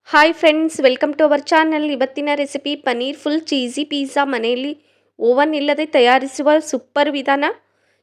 Hi friends, welcome to our channel. ಇವತ್ತಿನ recipe paneer full cheesy pizza ಮನೆಯಲ್ಲಿ oven ಇಲ್ಲದೆ ತಯಾರಿಸುವ ಸೂಪರ್ ವಿಧಾನ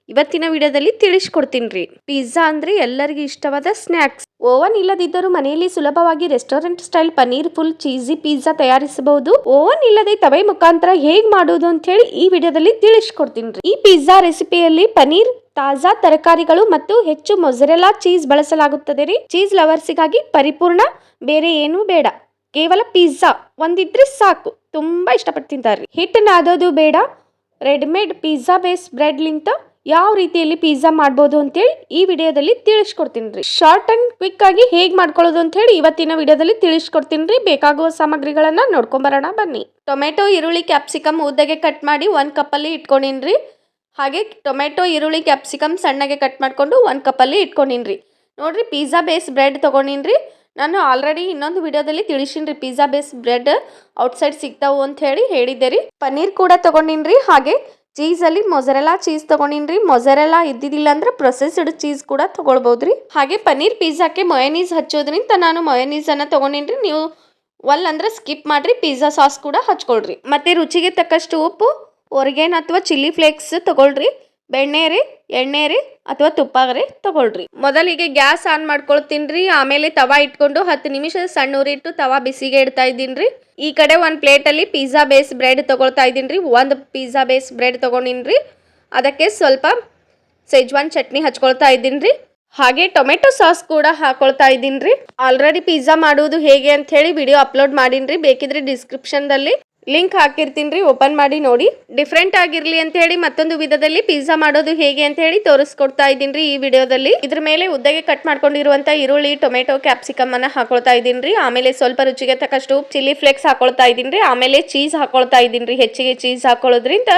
ಇವತ್ತಿನ ವಿಡಿಯೋದಲ್ಲಿ ತಿಳಿಸ್ಕೊಡ್ತೀನಿ ರೀ. ಪಿಜ್ಜಾ ಅಂದರೆ ಎಲ್ಲರಿಗೂ ಇಷ್ಟವಾದ ಸ್ನ್ಯಾಕ್ಸ್. ಓವನ್ ಇಲ್ಲದಿದ್ದರೂ ಮನೆಯಲ್ಲಿ ಸುಲಭವಾಗಿ restaurant style paneer full cheesy pizza ತಯಾರಿಸಬಹುದು. ಓವನ್ ಇಲ್ಲದೆ ತವೆ ಮುಖಾಂತರ ಹೇಗೆ ಮಾಡೋದು ಅಂತ ಹೇಳಿ ಈ ವಿಡಿಯೋದಲ್ಲಿ ತಿಳಿಸ್ಕೊಡ್ತೀನಿ ರೀ. ಈ ಪಿಜ್ಜಾ ರೆಸಿಪಿಯಲ್ಲಿ ಪನ್ನೀರ್, ತಾಜಾ ತರಕಾರಿಗಳು ಮತ್ತು ಹೆಚ್ಚು ಮೊಜರೆಲ್ಲಾ ಚೀಸ್ ಬಳಸಲಾಗುತ್ತದೆ ರೀ. ಚೀಸ್ ಲವರ್ಸಿಗಾಗಿ ಪರಿಪೂರ್ಣ, ಬೇರೆ ಏನೂ ಬೇಡ, ಕೇವಲ ಪಿಜ್ಜಾ ಒಂದಿದ್ರೆ ಸಾಕು. ತುಂಬಾ ಇಷ್ಟಪಟ್ಟು ತಿಂತಾರೆ. ಹಿಟ್ಟು ನಾದೋದು ಬೇಡ. ರೆಡಿಮೇಡ್ ಪಿಜ್ಜಾ ಬೇಸ್ ಬ್ರೆಡ್ ಲಿಂತ ಯಾವ ರೀತಿಯಲ್ಲಿ ಪಿಜ್ಜಾ ಮಾಡ್ಬೋದು ಅಂತೇಳಿ ಈ ವಿಡಿಯೋದಲ್ಲಿ ತಿಳಿಸ್ಕೊಡ್ತೀನಿ ರೀ. ಶಾರ್ಟ್ ಅಂಡ್ ಕ್ವಿಕ್ ಆಗಿ ಹೇಗೆ ಮಾಡ್ಕೊಳ್ಳೋದು ಅಂತ ಹೇಳಿ ಇವತ್ತಿನ ವಿಡಿಯೋದಲ್ಲಿ ತಿಳಿಸ್ಕೊಡ್ತೀನಿ ರೀ. ಬೇಕಾಗುವ ಸಾಮಗ್ರಿಗಳನ್ನ ನೋಡ್ಕೊಂಬರೋಣ ಬನ್ನಿ. ಟೊಮೆಟೊ, ಈರುಳ್ಳಿ, ಕ್ಯಾಪ್ಸಿಕಮ್ ಉದ್ದಗೆ ಕಟ್ ಮಾಡಿ 1 ಕಪ್ಪಲ್ಲಿ ಇಟ್ಕೊಂಡಿನ್ರಿ. ಹಾಗೆ ಟೊಮೆಟೊ, ಈರುಳ್ಳಿ, ಕ್ಯಾಪ್ಸಿಕಮ್ ಸಣ್ಣಗೆ ಕಟ್ ಮಾಡ್ಕೊಂಡು 1 ಕಪ್ಪಲ್ಲಿ ಇಟ್ಕೊಂಡಿನ್ರಿ. ನೋಡ್ರಿ, ಪಿಜ್ಜಾ ಬೇಸ್ ಬ್ರೆಡ್ ತೊಗೊಂಡಿನ್ರಿ. ನಾನು ಆಲ್ರೆಡಿ ಇನ್ನೊಂದು ವಿಡಿಯೋದಲ್ಲಿ ತಿಳಿಸಿನ್ರಿ ಪಿಜ್ಜಾ ಬೇಸ್ ಬ್ರೆಡ್ ಔಟ್ಸೈಡ್ ಸಿಗ್ತಾವು ಅಂತ ಹೇಳಿದ್ದೆ ರೀ. ಪನ್ನೀರ್ ಕೂಡ ತೊಗೊಂಡಿನ್ರಿ. ಹಾಗೆ ಚೀಸಲ್ಲಿ ಮೊಜರೆಲ್ಲಾ ಚೀಸ್ ತೊಗೊಂಡಿನ್ರಿ. ಮೊಜರೆಲ್ಲಾ ಇದ್ದಿದ್ದಿಲ್ಲ ಅಂದ್ರೆ ಪ್ರೊಸೆಸ್ಡ್ ಚೀಸ್ ಕೂಡ ತೊಗೊಳ್ಬೋದ್ರಿ. ಹಾಗೆ ಪನ್ನೀರ್ ಪಿಜ್ಜಾಕ್ಕೆ ಮಯೋನೀಸ್ ಹಚ್ಚೋದ್ರಿಂದ ನಾನು ಮಯೋನೀಸ್ ಅನ್ನ ತೊಗೊಂಡಿನ್ರಿ. ನೀವು ಅಂದ್ರೆ ಸ್ಕಿಪ್ ಮಾಡ್ರಿ. ಪಿಜ್ಜಾ ಸಾಸ್ ಕೂಡ ಹಚ್ಕೊಳ್ರಿ. ಮತ್ತೆ ರುಚಿಗೆ ತಕ್ಕಷ್ಟು ಉಪ್ಪು, ಒರಿಗೇನ್ ಅಥವಾ ಚಿಲ್ಲಿ ಫ್ಲೇಕ್ಸ್ ತಗೊಳ್ರಿ. ಬೆಣ್ಣೆ ಎಣ್ಣೆ ಅಥವಾ ತುಪ್ಪ ತಗೊಳ್ರಿ. ಮೊದಲಿಗೆ ಗ್ಯಾಸ್ ಆನ್ ಮಾಡ್ಕೊಳ್ತೀನಿ. ಆಮೇಲೆ ತವಾ ಇಟ್ಕೊಂಡು 10 ನಿಮಿಷ ಸಣ್ಣ ಉರಿ ಇಟ್ಟು ತವಾ ಬಿಸಿಗೆ ಇಡ್ತಾ ಇದ್ದೀನಿ. ಈ ಕಡೆ ಒಂದು ಪ್ಲೇಟಲ್ಲಿ ಪಿಜ್ಜಾ ಬೇಸ್ ಬ್ರೆಡ್ ತಗೊಳ್ತಾ ಇದ್ದೀನಿ. ಒಂದು ಪಿಜ್ಜಾ ಬೇಸ್ ಬ್ರೆಡ್ ತಗೊಂಡಿನ್ರಿ. ಅದಕ್ಕೆ ಸ್ವಲ್ಪ ಸೆಜ್ವಾನ್ ಚಟ್ನಿ ಹಚ್ಕೊಳ್ತಾ ಇದ್ದೀನಿ. ಹಾಗೆ ಟೊಮೆಟೊ ಸಾಸ್ ಕೂಡ ಹಾಕೊಳ್ತಾ ಇದ್ದೀನಿ. ಆಲ್ರೆಡಿ ಪಿಜ್ಜಾ ಮಾಡೋದು ಹೇಗೆ ಅಂತ ಹೇಳಿ ವಿಡಿಯೋ ಅಪ್ಲೋಡ್ ಮಾಡೀನಿ. ಬೇಕಿದ್ರೆ ಡಿಸ್ಕ್ರಿಪ್ಷನ್ದಲ್ಲಿ ಲಿಂಕ್ ಹಾಕಿರ್ತೀನಿ, ಓಪನ್ ಮಾಡಿ ನೋಡಿ. ಡಿಫ್ರೆಂಟ್ ಆಗಿರ್ಲಿ ಅಂತ ಹೇಳಿ ಮತ್ತೊಂದು ವಿಧದಲ್ಲಿ ಪಿಜ್ಜಾ ಮಾಡೋದು ಹೇಗೆ ಅಂತ ಹೇಳಿ ತೋರಿಸ್ಕೊಡ್ತಾ ಇದ್ದೀನಿ ಈ ವಿಡಿಯೋದಲ್ಲಿ. ಇದ್ರ ಮೇಲೆ ಉದ್ದಗೆ ಕಟ್ ಮಾಡ್ಕೊಂಡಿರುವಂತ ಈರುಳ್ಳಿ, ಟೊಮೆಟೊ, ಕ್ಯಾಪ್ಸಿಕಮ್ ಅನ್ನ ಹಾಕೊಳ್ತಾ ಇದ್ದೀನಿ. ಆಮೇಲೆ ಸ್ವಲ್ಪ ರುಚಿಗೆ ತಕ್ಕಷ್ಟು ಚಿಲ್ಲಿ ಫ್ಲೇಕ್ಸ್ ಹಾಕೊಳ್ತಾ ಇದ್ದೀನಿ. ಆಮೇಲೆ ಚೀಸ್ ಹಾಕೊಳ್ತಾ ಇದ್ದೀನಿ. ಹೆಚ್ಚಿಗೆ ಚೀಸ್ ಹಾಕೊಳ್ಳೋದ್ರಿಂದ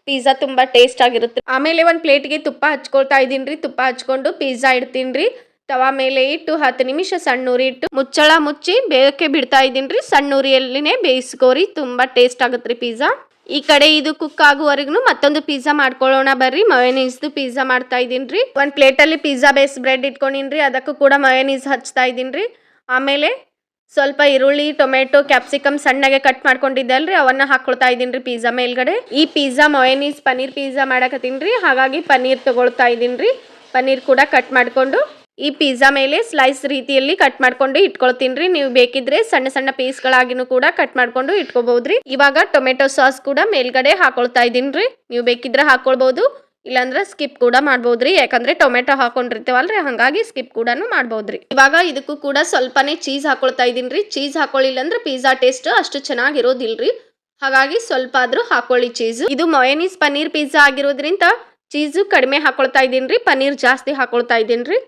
ಪಿಜ್ಜಾ ತುಂಬಾ ಟೇಸ್ಟ್ ಆಗಿರುತ್ತೆ. ಆಮೇಲೆ ಒಂದು ಪ್ಲೇಟ್ಗೆ ತುಪ್ಪ ಹಚ್ಕೊಳ್ತಾ ಇದ್ದೀನಿ. ತುಪ್ಪ ಹಚ್ಕೊಂಡು ಪಿಜ್ಜಾ ಇಡ್ತೀನಿ. ತವಾ ಮೇಲೆ ಇಟ್ಟು 10 ನಿಮಿಷ ಸಣ್ಣ ಉರಿ ಇಟ್ಟು ಮುಚ್ಚಳ ಮುಚ್ಚಿ ಬೇಯಕ್ಕೆ ಬಿಡ್ತಾ ಇದ್ದೀನಿ. ಸಣ್ಣ ಉರಿಯಲ್ಲಿನೇ ಬೇಯಿಸ್ಕೋರಿ, ತುಂಬಾ ಟೇಸ್ಟ್ ಆಗುತ್ತೆ ಪಿಜ್ಜಾ. ಈ ಕಡೆ ಇದು ಕುಕ್ ಆಗುವವರೆಗೂ ಮತ್ತೊಂದು ಪಿಜ್ಜಾ ಮಾಡ್ಕೊಳ್ಳೋಣ ಬರ್ರಿ. ಮಯೋನೀಸ್ದು ಪಿಜ್ಜಾ ಮಾಡ್ತಾ ಇದ್ದೀನಿ. ಒಂದು ಪ್ಲೇಟಲ್ಲಿ ಪಿಜ್ಜಾ ಬೇಸ್ ಬ್ರೆಡ್ ಇಟ್ಕೊಂಡಿನ್ರಿ. ಅದಕ್ಕೂ ಕೂಡ ಮಯೋನೀಸ್ ಹಚ್ತಾ ಇದ್ದೀನಿ. ಆಮೇಲೆ ಸ್ವಲ್ಪ ಈರುಳ್ಳಿ, ಟೊಮೆಟೊ, ಕ್ಯಾಪ್ಸಿಕಮ್ ಸಣ್ಣಗೆ ಕಟ್ ಮಾಡ್ಕೊಂಡಿದ್ದಲ್ರಿ, ಅವನ್ನ ಹಾಕೊಳ್ತಾ ಇದ್ದೀನಿ ಪಿಜ್ಜಾ ಮೇಲ್ಗಡೆ. ಈ ಪಿಜ್ಜಾ ಮಯೋನೀಸ್ ಪನ್ನೀರ್ ಪಿಜ್ಜಾ ಮಾಡಕತ್ತೀನಿ. ಹಾಗಾಗಿ ಪನ್ನೀರ್ ತಗೊಳ್ತಾ ಇದ್ದೀನಿ. ಪನ್ನೀರ್ ಕೂಡ ಕಟ್ ಮಾಡ್ಕೊಂಡು ಈ ಪಿಜ್ಜಾ ಮೇಲೆ ಸ್ಲೈಸ್ ರೀತಿಯಲ್ಲಿ ಕಟ್ ಮಾಡ್ಕೊಂಡು ಇಟ್ಕೊಳ್ತೀನಿ. ನೀವು ಬೇಕಿದ್ರೆ ಸಣ್ಣ ಸಣ್ಣ ಪೀಸ್ಗಳಾಗಿನೂ ಕೂಡ ಕಟ್ ಮಾಡ್ಕೊಂಡು ಇಟ್ಕೋಬಹುದ್ರಿ. ಇವಾಗ ಟೊಮೆಟೊ ಸಾಸ್ ಕೂಡ ಮೇಲ್ಗಡೆ ಹಾಕೊಳ್ತಾ ಇದ್ದೀನಿ. ನೀವು ಬೇಕಿದ್ರೆ ಹಾಕೊಳ್ಬಹುದು, ಇಲ್ಲಾಂದ್ರೆ ಸ್ಕಿಪ್ ಕೂಡ ಮಾಡ್ಬೋದ್ರಿ. ಯಾಕಂದ್ರೆ ಟೊಮೆಟೊ ಹಾಕೊಂಡಿರ್ತೇವಲ್ರಿ, ಹಾಗಾಗಿ ಸ್ಕಿಪ್ ಕೂಡ ಮಾಡ್ಬೋದ್ರಿ. ಇವಾಗ ಇದಕ್ಕೂ ಕೂಡ ಸ್ವಲ್ಪನೇ ಚೀಸ್ ಹಾಕೊಳ್ತಾ ಇದ್ದೀನಿ. ಚೀಸ್ ಹಾಕೊಳ್ಳಿಲ್ಲ ಅಂದ್ರೆ ಪಿಜ್ಜಾ ಟೇಸ್ಟ್ ಅಷ್ಟು ಚೆನ್ನಾಗಿರೋದಿಲ್ರಿ. ಹಾಗಾಗಿ ಸ್ವಲ್ಪ ಆದ್ರೂ ಹಾಕೊಳ್ಳಿ ಚೀಸ್. ಇದು ಮಯೋನೀಸ್ ಪನ್ನೀರ್ ಪಿಜ್ಜಾ ಆಗಿರೋದ್ರಿಂದ ಚೀಸು ಕಡಿಮೆ ಹಾಕೊಳ್ತಾ ಇದ್ದೀನಿ. ಪನ್ನೀರ್ ಜಾಸ್ತಿ ಹಾಕೊಳ್ತಾ ಇದ್ದೀನಿ.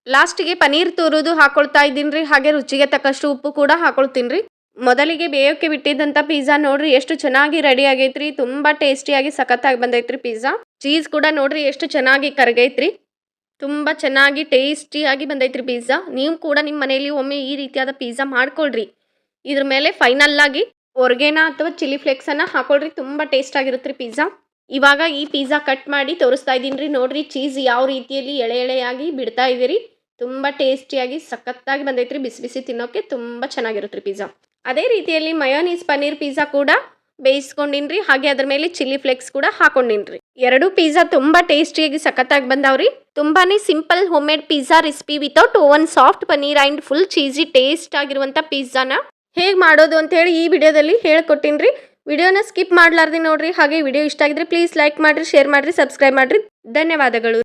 ಲಾಸ್ಟಿಗೆ ಪನ್ನೀರ್ ತುರಿದು ಹಾಕೊಳ್ತಾ ಇದ್ದೀನಿ. ಹಾಗೆ ರುಚಿಗೆ ತಕ್ಕಷ್ಟು ಉಪ್ಪು ಕೂಡ ಹಾಕೊಳ್ತೀನಿ. ಮೊದಲಿಗೆ ಬೇಯೋಕೆ ಬಿಟ್ಟಿದ್ದಂತ ಪಿಜ್ಜಾ ನೋಡ್ರಿ ಎಷ್ಟು ಚೆನ್ನಾಗಿ ರೆಡಿ ಆಗೈತ್ರಿ. ತುಂಬಾ ಟೇಸ್ಟಿಯಾಗಿ ಸಖತ್ತಾಗಿ ಬಂದೈತ್ರಿ ಪಿಜ್ಜಾ. ಚೀಸ್ ಕೂಡ ನೋಡ್ರಿ ಎಷ್ಟು ಚೆನ್ನಾಗಿ ಕರಗೈತ್ರಿ. ತುಂಬಾ ಚೆನ್ನಾಗಿ ಟೇಸ್ಟಿಯಾಗಿ ಬಂದೈತ್ರಿ ಪಿಜ್ಜಾ. ನೀವು ಕೂಡ ನಿಮ್ಮ ಮನೆಯಲ್ಲಿ ಒಮ್ಮೆ ಈ ರೀತಿಯಾದ ಪಿಜ್ಜಾ ಮಾಡ್ಕೊಳ್ರಿ. ಇದ್ರ ಮೇಲೆ ಫೈನಲ್ ಆಗಿ ಒರ್ಗೇನ ಅಥವಾ ಚಿಲ್ಲಿ ಫ್ಲೇಕ್ಸ್ ಅನ್ನ ಹಾಕೊಳ್ರಿ. ತುಂಬಾ ಟೇಸ್ಟ್ ಆಗಿರುತ್ತೆ ಪಿಜ್ಜಾ. ಇವಾಗ ಈ ಪಿಜ್ಜಾ ಕಟ್ ಮಾಡಿ ತೋರಿಸ್ತಾ ಇದ್ದೀನಿ. ನೋಡ್ರಿ ಚೀಸ್ ಯಾವ ರೀತಿಯಲ್ಲಿ ಎಳೆ ಎಳೆಯಾಗಿ ಬಿಡ್ತಾ ಇದೀರಿ. ತುಂಬಾ ಟೇಸ್ಟಿಯಾಗಿ ಸಖತ್ತಾಗಿ ಬಂದೈತ್ರಿ. ಬಿಸಿ ಬಿಸಿ ತಿನ್ನೋಕೆ ತುಂಬಾ ಚೆನ್ನಾಗಿರುತ್ತೆ ಪಿಜ್ಜಾ. ಅದೇ ರೀತಿಯಲ್ಲಿ ಮಯೋನೀಸ್ ಪನ್ನೀರ್ ಪಿಜ್ಜಾ ಕೂಡ ಬೇಯಿಸ್ಕೊಂಡಿನ್ರಿ. ಹಾಗೆ ಅದ್ರ ಮೇಲೆ ಚಿಲ್ಲಿ ಫ್ಲೇಕ್ಸ್ ಕೂಡ ಹಾಕೊಂಡಿನ್ರಿ. ಎರಡು ಪಿಜ್ಜಾ ತುಂಬಾ ಟೇಸ್ಟಿಯಾಗಿ ಸಖತ್ತಾಗಿ ಬಂದಾವ್ರಿ. ತುಂಬಾನೇ simple home made pizza recipe without oven, soft paneer and full cheesy taste ಆಗಿರುವಂತ ಪಿಜ್ಜಾನ ಹೇಗೆ ಮಾಡೋದು ಅಂತ ಹೇಳಿ ಈ ವಿಡಿಯೋದಲ್ಲಿ ಹೇಳ್ಕೊಟ್ಟಿನ್ರಿ. ವಿಡಿಯೋನ ಸ್ಕಿಪ್ ಮಾಡ್ಲಾರ್ದೆ ನೋಡ್ರಿ. ಹಾಗೆ ವಿಡಿಯೋ ಇಷ್ಟ ಆಗಿದ್ರೆ ಪ್ಲೀಸ್ ಲೈಕ್ ಮಾಡ್ರಿ, ಶೇರ್ ಮಾಡ್ರಿ, ಸಬ್ಸ್ಕ್ರೈಬ್ ಮಾಡ್ರಿ. ಧನ್ಯವಾದಗಳು.